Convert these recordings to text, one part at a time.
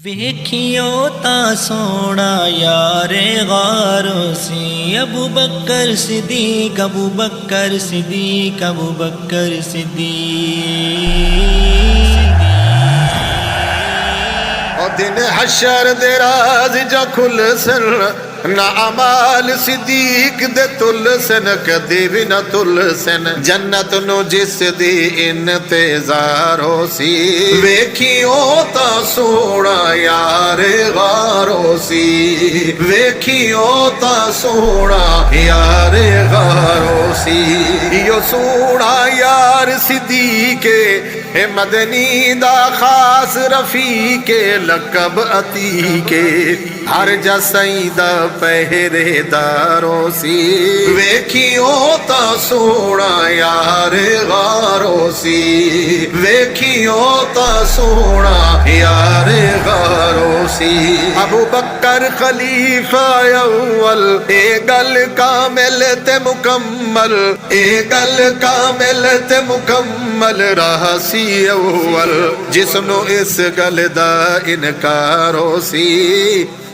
ویکھیو تا سونا یار غاروں سی ابو بکر صدیق ابو بکر صدیق ابو بکر صدیق او دن حشر دے راز جا کھل سن نہ امال صدیق دے تل سن کدی بھی نہ تل سن جنت نو جس دی انتظار ہو سی ویکھیو تا سونا یار غارو سی ویکھیو تا سونا یار غارو سی یو سونا یار صدیق مدنی دا خاص رفیق لقب عتیق ہر جا سیدہ پہرے داروں سی ویکھیو تا سونا یار غارو سی ویکھیو تا سونا یار غارو سی ابو بکر خلیفہ اول اے گل کامل تے مکمل اے گل کامل تے مکمل رہا سی اول جس نو اس گل دا انکارو سی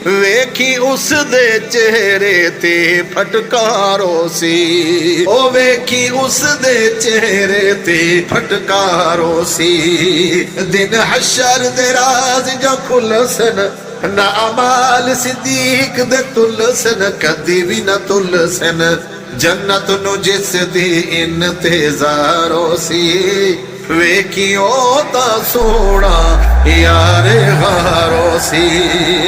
ویکھی اس دے چہرے تے پھٹکارو سی او ویکھی اس دے چہرے تے پھٹکارو سی دن حشر دے راز جو کھلسن نہ امال صدیق دے تلسن کدی بھی نہ تلسن جنت نو جس دی انتظارو سی ویکھیو تا سونا یار غارو سی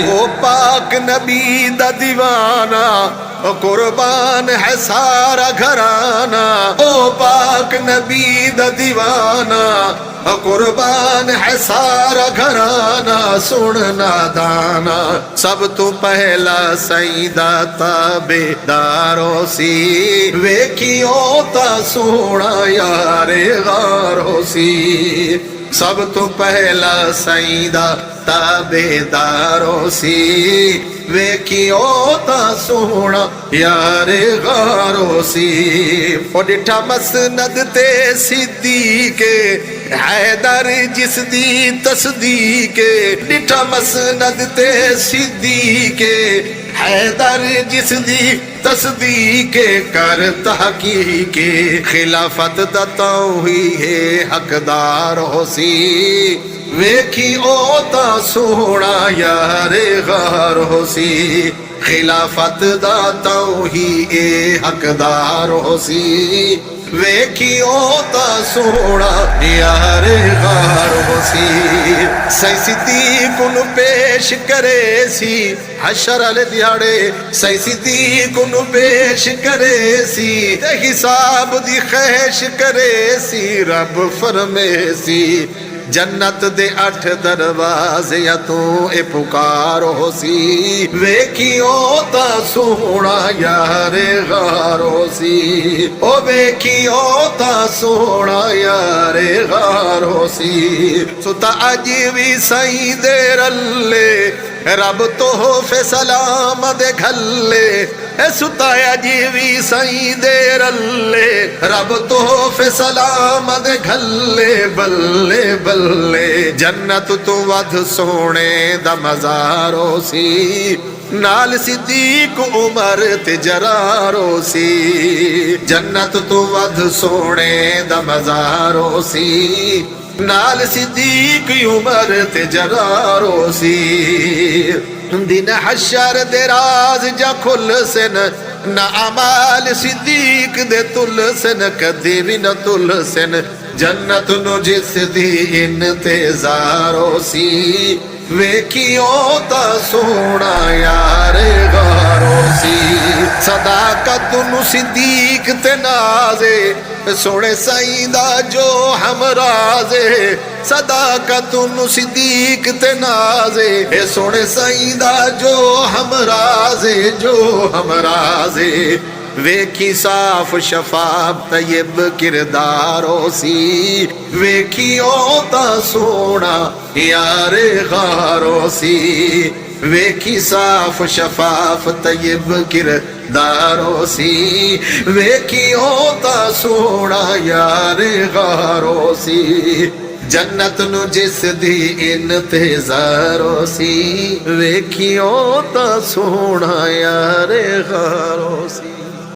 او پاک نبی دا دیوانہ قربان ہے سارا گھرانہ او پاک نبی دا دیوانہ قربان ہے سارا گھرانہ سننا دانا سب تو پہلا سیدہ تابع دارو سی ویکھیو تا سونا یار غارو سی سب تو پہلا سیدہ تابع دارو سی ویکھیو تا سونا یار غارو سی او ڈٹھا مسند تے صدیق حیدر جس دی تصدیق ڈٹھا مسند تے صدیق حیدر جس دی تصدیق کر تحقیق خلافت دا توحید حقدار ہو سی ویکھی او تا سونا یار غار ہو سی خلافت دا توحید حقدار ہو سی ویکھی او تا سونا یار غار ہو سی سی صدیق نو پیش کرے سی حشر والے دیہاڑے سی صدیق نو پیش کرے سی تے حساب دی خیش کرے سی رب فرمے سی جنت دے 8 دروازے تو اے پکارو سی ویکھیو تا سونا یار غارو سی او ویکھیو تا سونا یار غارو سی ستا اج وی سائیں دے رلے رب تحفے سلام دے گھلے اے ستایا جیوی سائیں دے رلے رب تحفے سلام دے گھلے بلے بلے جنت تو ود سونے دا مزارو سی نال صدیق عمر تے جرارو سی جنت تو ود سونے دا مزارو سی نال صدیق عمر تے جرارو سی دن حشر دے راز جا کھل سن نہ امال صدیق دے تل سن کدی بھی نہ تل سن جنت نو جس دی انتظارو سی ویکھیو تا سونا یار غارو سی صداقت نو صدیق تے نازے سونے سائیدہ جو ہم رازے صداقت نو صدیق تے نازے اے سونے سائیدہ جو ہم رازے ویکھی صاف شفاف طیب کردارو سی ویکھیو تا سونا یار غارو سی ویکھی صاف شفاف طیب کردارو سی ویکھیو تا سونا یار غارو سی جنت نو جس دی انتظارو سی ویکھیو تا سونا یار غارو سی